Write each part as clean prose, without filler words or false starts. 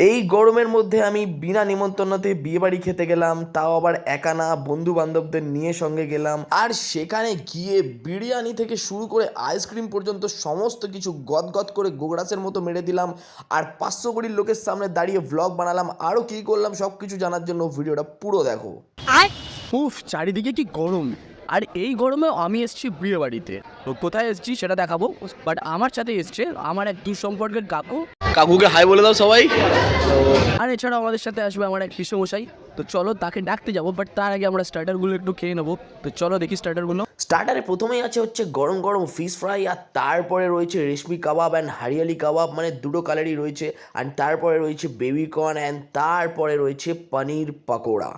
এই গরমের মধ্যে আমি বিনা নিমন্ত্রণতে বিয়েবাড়ি খেতে গেলাম, তাও আবার একা না, বন্ধু বান্ধবদের নিয়ে সঙ্গে গেলাম। আর সেখানে গিয়ে বিরিয়ানি থেকে শুরু করে আইসক্রিম পর্যন্ত সমস্ত কিছু গদগদ করে গোগ্রাসের মতো মেরে দিলাম। আর 500 কোটির লোকের সামনে দাঁড়িয়ে ভ্লগ বানালাম। আরও কী করলাম সব কিছু জানার জন্য ভিডিওটা পুরো দেখো। উফ, চারিদিকে কি গরম। আর এই গরমে আমি এসেছি বিয়ে বাড়িতে। তো কোথায় এসেছি সেটা দেখাবো, বাট আমার সাথে এসছে আমার এক দূর সম্পর্কের কাকুকে হাই বলে দাও সবাই। আর এছাড়াও আমাদের সাথে আসবে আমার এক পিসমশাই। তো চলো তাকে ডাকতে যাবো, বাট তার আগে আমরা স্টার্টারগুলো একটু খেয়ে নেবো। তো চলো দেখি স্টার্টারগুলো। স্টার্টারে প্রথমেই আছে হচ্ছে গরম গরম ফিশ ফ্রাই, আর তারপরে রয়েছে রেশমি কাবাব অ্যান্ড হারিয়ালি কাবাব, মানে দুটো কালারই রয়েছে। আর তারপরে রয়েছে বেবি কর্ন অ্যান্ড তারপরে রয়েছে পনির পাকোড়া।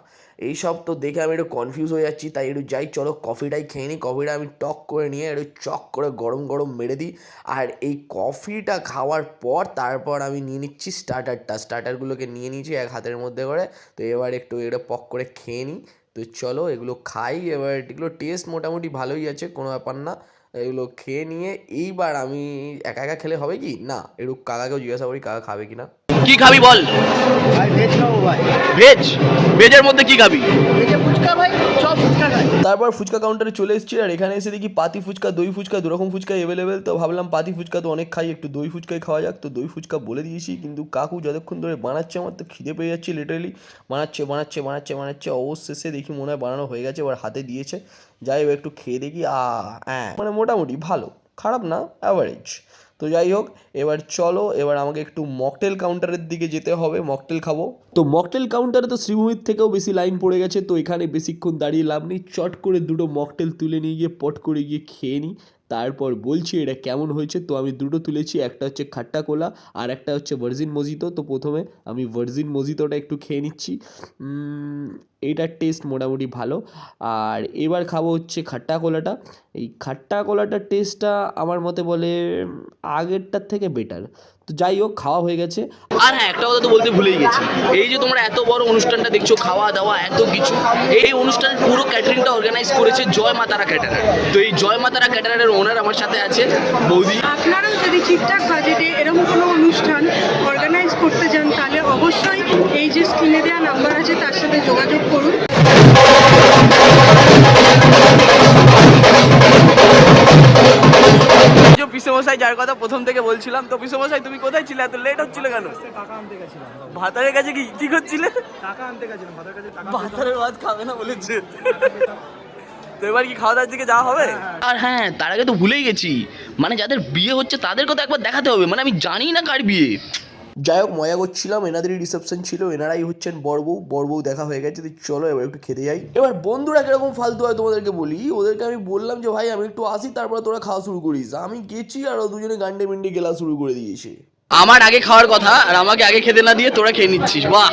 এইসব তো দেখে আমি একটু কনফিউজ হয়ে যাচ্ছি, তাই একটু যাই চলো কফিটাই খেয়ে নিই। কফিটা আমি টক করে নিয়ে একটু চক করে গরম গরম মেরে দিই। আর এই কফিটা খাওয়ার পর তারপর আমি নিয়ে নিচ্ছি স্টার্টারগুলোকে নিয়ে নিয়েছি এক হাতের মধ্যে করে। তো এবার একটু এটা পক করে খেয়ে নিই। তো চলো এগুলো খাই। এবার এগুলো টেস্ট মোটামুটি ভালোই আছে, কোনো ব্যাপার না। এগুলো খেয়ে নিয়ে এইবার আমি একা একা খেলে হবে কি না, একটু কাকাকেও জিজ্ঞাসা করি কাকা খাবে কি না। কি খাবি বল ভাই ভেজ খাবো ভাই। ভেজের মধ্যে কি খাবি? ভেজে ফুচকা ভাই, সব ফুচকা খাই। তারপর ফুচকা কাউন্টারে চলে এসেছি, আর এখানে এসে দেখি পাতি ফুচকা, দই ফুচকা, দুরকম ফুচকা অ্যাভেলেবেল। তো ভাবলাম পাতি ফুচকা তো অনেক খাই, একটু দই ফুচকাই খাওয়া যাক। তো দই ফুচকা বলে দিয়েছি, কিন্তু কাকু যতক্ষণ ধরে বানাচ্ছে আমার তো খিদে পেয়ে যাচ্ছে লিটারেলি। বানাচ্ছে অবশেষে দেখি মনে হয় বানানো হয়ে গেছে, এবার হাতে দিয়েছে। যাই হোক একটু খেয়ে দেখি। হ্যাঁ মানে মোটামুটি ভালো, খারাপ না, অ্যাভারেজ। তো যাই হোক এবার চলো, এবার আমাকে একটু মকটেল কাউন্টারের দিকে যেতে হবে, মকটেল খাবো। তো মকটেল কাউন্টারে তো শ্রীভূমির থেকেও বেশি লাইন পড়ে গেছে। তো এখানে বেশিক্ষণ দাঁড়িয়ে লাভ নেই, চট করে দুটো মকটেল তুলে নিয়ে গিয়ে পট করে গিয়ে খেয়ে নিই। তারপর বলছি এটা কেমন হয়েছে। তো আমি দুটো তুলেছি, একটা হচ্ছে খাট্টা কোলা আর একটা হচ্ছে ভার্জিন মজিতো। তো প্রথমে আমি ভার্জিন মজিতোটা একটু খেয়ে নিচ্ছি। এইটার টেস্ট মোটামুটি ভালো। আর এবার খাবো হচ্ছে খাট্টা কোলাটা। এই খাট্টা কোলাটার টেস্টটা আমার মতে বলে আগেরটার থেকে বেটার। তো যাই হোক খাওয়া হয়ে গেছে। আর হ্যাঁ, একটা কথা তো বলতে ভুলেই গেছি। এই যে তোমরা এত বড় অনুষ্ঠানটা দেখছো, খাওয়া দাওয়া এত কিছু, এই অনুষ্ঠানের পুরো ক্যাটারিংটা অর্গানাইজ করেছে জয় মাতারা ক্যাটারার। তো এই জয় মাতারা ক্যাটারারের ওনার আমার সাথে আছে বৌদি। আপনারা যদি ঠিকঠাক বাজেটে এরকম কোনো অনুষ্ঠান অর্গানাইজ করতে চান তাহলে অবশ্যই এই যে স্ক্রিনে দেওয়া নাম্বার আছে তার সাথে যোগাযোগ করুন। পিসমশাই যার কথা প্রথম থেকে বলছিলাম, তো পিসমশাই তুমি কোথায় ছিলে? এত লেট হচ্ছিল কেন? টাকা আনতে গেছিলাম। ভাতারের কাছে কি করছিলে? টাকা আনতে গেছিলাম, ভাতার কাছে টাকা। ভাতারের ভাত খাবে না বলেছে। তো এবার কি খাওয়া দাওয়ার দিকে যাওয়া হবে? আর হ্যাঁ, তার আগে তো ভুলেই গেছি, মানে যাদের বিয়ে হচ্ছে তাদের কথা একবার দেখাতে হবে। মানে আমি জানি না কার বিয়ে। যাই হোক মজা করছিলাম, এনাদেরই রিসেপশন ছিল, এনারাই হচ্ছেন বড়বউ দেখা হয়ে গেছে। তো চলো এবার একটু খেতে যাই। এবার বন্ধুরা কিরকম ফালতু হয় তোমাদেরকে বলি। ওদেরকে আমি বললাম যে ভাই আমি একটু আসি, তারপরে তোরা খাওয়া শুরু করিস। আমি গেছি আর ও দুজনে গান্ডে মিন্ডে গেলা শুরু করে দিয়েছে। আমার আগে খাওয়ার কথা আর আমাকে আগে খেতে না দিয়ে তোরা খেয়ে নিচ্ছিস, বাহ।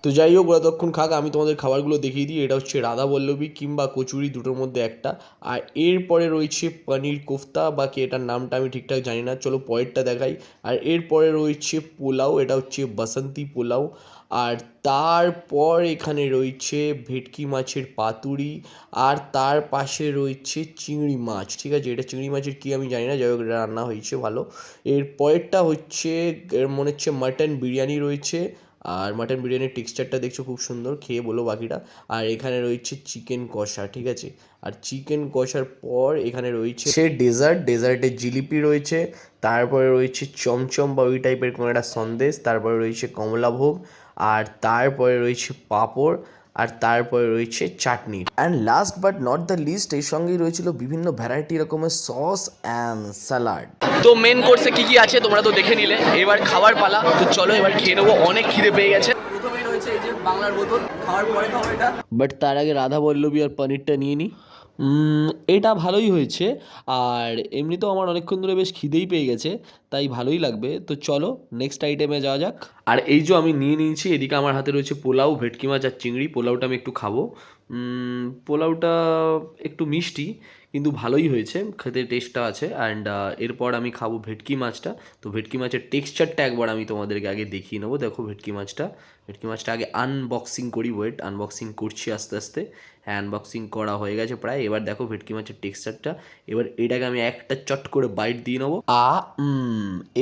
তো যাই হোক ওরা ততক্ষণ খাক, আমি তোমাদের খাবারগুলো দেখিয়ে দিই। এটা হচ্ছে রাধা বল্লভী কিংবা কচুরি, দুটোর মধ্যে একটা। আর এরপরে রয়েছে পনির কোফতা, বাকি এটার নামটা আমি ঠিকঠাক জানি না, চলো পরেরটা দেখাই। আর এরপরে রয়েছে পোলাও, এটা হচ্ছে বাসন্তী পোলাও। আর তারপর এখানে রয়েছে ভেটকি মাছের পাতুরি। আর তার পাশে রয়েছে চিংড়ি মাছ, ঠিক আছে। এটা চিংড়ি মাছের কি আমি জানি না, যাই হোক রান্না হয়েছে ভালো। এর পরেরটা হচ্ছে মনে হচ্ছে মাটন বিরিয়ানি রয়েছে। আর মাটন বিরিয়ানির টেক্সচারটা দেখছো খুব সুন্দর, খেয়ে বলো বাকিটা। আর এখানে রয়েছে চিকেন কষা, ঠিক আছে। আর চিকেন কষার পর এখানে রয়েছে সে ডেজার্টের জিলিপি রয়েছে। তারপরে রয়েছে চমচম বা ওই টাইপের কোনো একটা সন্দেশ। তারপরে রয়েছে কমলাভোগ। আর তারপরে রয়েছে পাঁপড়। আর তারপরে রয়েছে চাটনি। And last but not the least, এর সঙ্গেই রয়েছিল বিভিন্ন ভ্যারাইটি রকমের সস অ্যান্ড স্যালাড। তো মেন কোর্সে কি কি আছে তোমরা তো দেখে নিলে, এবার খাবার পালা। তো চলো এবার খেয়ে নেবো, অনেক খিদে পেয়ে গেছে। প্রথমেই রয়েছে এই যে বাংলার বোতল, খাওয়ার পরে খাবো এটা। বাট তার আগে রাধা বল্লভী আর পনিরটা নিয়ে নিই। এটা ভালোই হয়েছে। আর এমনিতেও আমার অনেকক্ষণ ধরে বেশ খিদেই পেয়ে গেছে, তাই ভালোই লাগবে। তো চলো নেক্সট আইটেমে যাওয়া যাক। আর এই যে আমি নিয়ে নিয়েছি, এদিকে আমার হাতে রয়েছে পোলাও, ভেটকি মাছ আর চিংড়ি। পোলাওটা আমি একটু খাবো। পোলাওটা একটু মিষ্টি কিন্তু ভালোই হয়েছে, খেতে টেস্টটা আছে। অ্যান্ড এরপর আমি খাবো ভেটকি মাছটা। তো ভেটকি মাছের টেক্সচারটা একবার আমি তোমাদেরকে আগে দেখিয়ে নেবো। দেখো ভেটকি মাছটা আগে আনবক্সিং করি, ওয়েট আনবক্সিং করছি আস্তে আস্তে। হ্যাঁ, আনবক্সিং করা হয়ে গেছে প্রায়। এবার দেখো ভেটকি মাছের টেক্সচারটা। এবার এটাকে আমি একটা চট করে বাইট দিয়ে নেবো।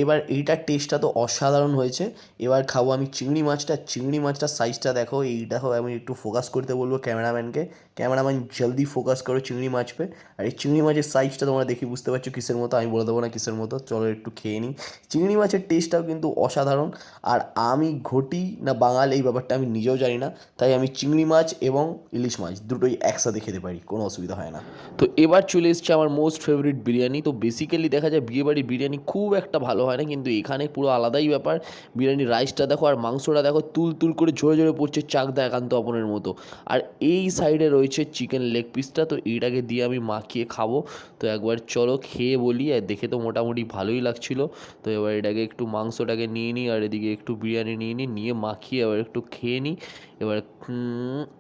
এবার এইটার টেস্টটা তো অসাধারণ হয়েছে। এবার খাবো আমি চিংড়ি মাছটার সাইজটা দেখো। এইটা আমি একটু ফোকাস করতে বলবো ক্যামেরাম্যানকে। ক্যামেরাম্যান জলদি ফোকাস করো চিংড়ি মাছ পে। আর এই চিংড়ি মাছের সাইজটা তোমরা দেখে বুঝতে পারছো কিসের মতো, আমি বলে দেবো না কিসের মতো। চলো একটু খেয়ে নিই। চিংড়ি মাছের টেস্টটাও কিন্তু অসাধারণ। আর আমি ঘটি না বাঙাল এই ব্যাপারটা আমি নিজেও জানি না, তাই আমি চিংড়ি মাছ এবং ইলিশ মাছ দুটোই একসাথে খেতে পারি, কোনো অসুবিধা হয় না। তো এবার চলে এসছে আমার মোস্ট ফেভারিট বিরিয়ানি। তো বেসিক্যালি দেখা যায় বিয়েবাড়ির বিরিয়ানি খুব একটা ভালো হয় না, কিন্তু এখানে পুরো আলাদাই ব্যাপার। বিরিয়ানির রাইসটা দেখো আর মাংসটা দেখো, তুল তুল করে ঝরে ঝরে পড়ছে চাকদা একান্ত অপনের মতো। আর এই সাইডে রয়েছে চিকেন লেগ পিসটা, তো এইটাকে দিয়ে আমি মাখিয়ে খাবো। তো একবার চলো খেয়ে বলি। আর দেখে তো মোটামুটি ভালোই লাগছিলো। তো এবার এটাকে একটু মাংসটাকে নিয়ে নিই আর এদিকে একটু বিরিয়ানি নিয়ে মাখিয়ে এবার একটু খেয়ে নিই। এবার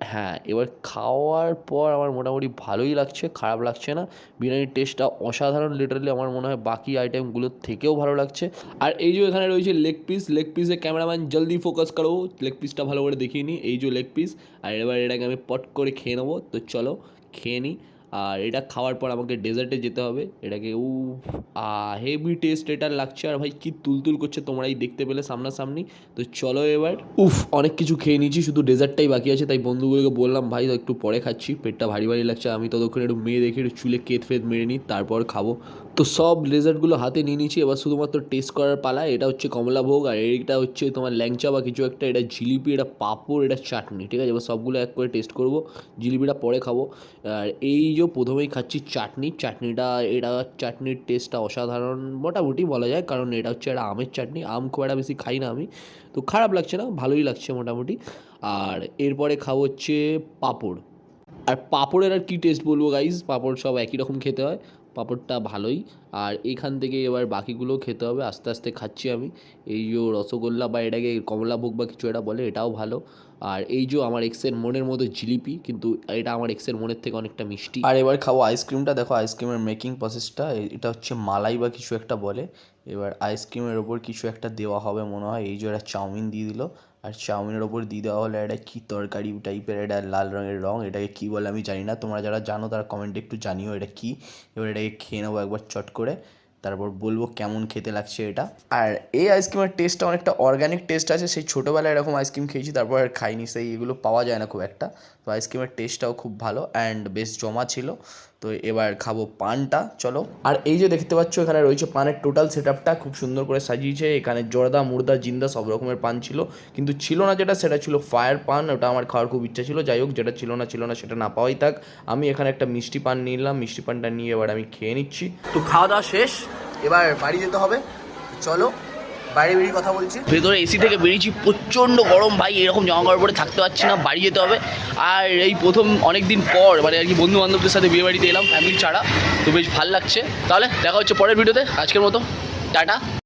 হ্যাঁ, এবার খাওয়ার পর আমার মোটামুটি ভালোই লাগছে, খারাপ লাগছে না। বিরিয়ানির টেস্টটা অসাধারণ, লিটারালি আমার মনে হয় বাকি আইটেমগুলোর থেকেও ভালো লাগছে। আর এই যে এখানে রয়েছে লেগ পিসে ক্যামেরাম্যান জলদি ফোকাস করো, লেগ পিসটা ভালো করে দেখিয়ে নিই। এই যে লেগ পিস, আর এবার এটাকে আমি পট করে খেয়ে নেবো। তো চলো খেয়ে নিই। আর এটা খাওয়ার পর আমাকে ডেজার্টে যেতে হবে। এটাকে হেভি টেস্ট এটা লাগছে। আর ভাই কি তুলতুল করছে তোমরাই দেখতে পেলে সামনাসামনি। তো চলো এবার অনেক কিছু খেয়ে নিয়েছি, শুধু ডেজার্টটাই বাকি আছে। তাই বন্ধুগুলোকে বললাম ভাই একটু পরে খাচ্ছি, পেটটা ভারী লাগছে। আমি ততক্ষণ একটু মেয়ে দেখে একটু চুলে কেত ফেত মেরে নিই, তারপর খাবো। তো সব ডেজার্টগুলো হাতে নিয়ে নিয়েছি, এবার শুধুমাত্র টেস্ট করার পালা। এটা হচ্ছে কমলাভোগ, আর এইটা হচ্ছে তোমার ল্যাংচা বা কিছু একটা, এটা জিলিপি, এটা পাঁপড়, এটা চাটনি, ঠিক আছে। এবার সবগুলো এক করে টেস্ট করবো। জিলিপিটা পরে খাবো। আর এই যে প্রথমেই খাচ্ছি চাটনির টেস্টটা অসাধারণ মোটামুটি বলা যায়, কারণ এটা হচ্ছে একটা আমের চাটনি। আম খুব একটা বেশি খাই না আমি, তো খারাপ লাগছে না, ভালোই লাগছে মোটামুটি। আর এরপরে খাবো হচ্ছে পাঁপড়। আর পাঁপড়ের আর কী টেস্ট বলবো গাইজ, পাঁপড় সব একই রকম খেতে হয়, পাঁপড়টা ভালোই। আর এইখান থেকে এবার বাকিগুলো খেতে হবে, আস্তে আস্তে খাচ্ছি আমি। এই যে রসগোল্লা বা এটাকে কমলাভোগ বা কিছু এটা বলে, এটাও ভালো। আর এই যে আমার এক্সের মনের মতো জিলিপি, কিন্তু এটা আমার এক্সের মনের থেকে অনেকটা মিষ্টি। আর এবার খাবো আইসক্রিমটা। দেখো আইসক্রিমের মেকিং প্রসেসটা, এটা হচ্ছে মালাই বা কিছু একটা বলে। এবার আইসক্রিমের ওপর কিছু একটা দেওয়া হবে মনে হয়। এই যে একটা চাউমিন দিয়ে দিল, আর চাউমিনের ওপর দিয়ে দেওয়া হলো একটা কী তরকারি টাইপের, এটা লাল রঙের রঙ, এটাকে কী বলে আমি জানি না। তোমরা যারা জানো তারা কমেন্টে একটু জানিও এটা কী। এবার এটাকে খেয়ে নেবো একবার চট করে, তারপর বলবো কেমন খেতে লাগছে এটা। আর এই আইসক্রিমের টেস্টটা অনেকটা অর্গ্যানিক টেস্ট আছে। সেই ছোটোবেলায় এরকম আইসক্রিম খেয়েছি, তারপর আর খাইনি, সেই এগুলো পাওয়া যায় না খুব একটা। তো আইসক্রিমের টেস্টটাও খুব ভালো অ্যান্ড বেশ জমা ছিল। তো এবার খাবো পানটা, চলো। আর এই যে দেখতে পাচ্ছ এখানে রয়েছে পানের টোটাল সেট আপটা, খুব সুন্দর করে সাজিয়েছে। এখানে জর্দা, মুর্দা, জিন্দা সব রকমের পান ছিল, কিন্তু ছিল না যেটা, সেটা ছিল ফায়ার পান। ওটা আমার খাওয়ার খুব ইচ্ছা ছিল। যাই হোক, যেটা ছিল না সেটা না পাওয়াই থাক। আমি এখানে একটা মিষ্টি পান নিলাম, মিষ্টি পানটা নিয়ে এবার আমি খেয়ে নিচ্ছি। তো খাওয়া দাওয়া শেষ, এবার বাড়ি যেতে হবে, চলো। বাইরে বেরিয়ে কথা বলছি। ভেতরে এসি থেকে বেরিয়েছি, প্রচণ্ড গরম ভাই, এরকম জামা কাপড় পরে থাকতে পারছি না, বাড়ি যেতে হবে। আর এই প্রথম অনেক দিন পর মানে আর কি বন্ধু বান্ধবদের সাথে বিয়ে বাড়িতে এলাম ফ্যামিলি ছাড়া, তো বেশ ভালো লাগছে। তাহলে দেখা হচ্ছে পরের ভিডিওতে, আজকের মতো টাটা।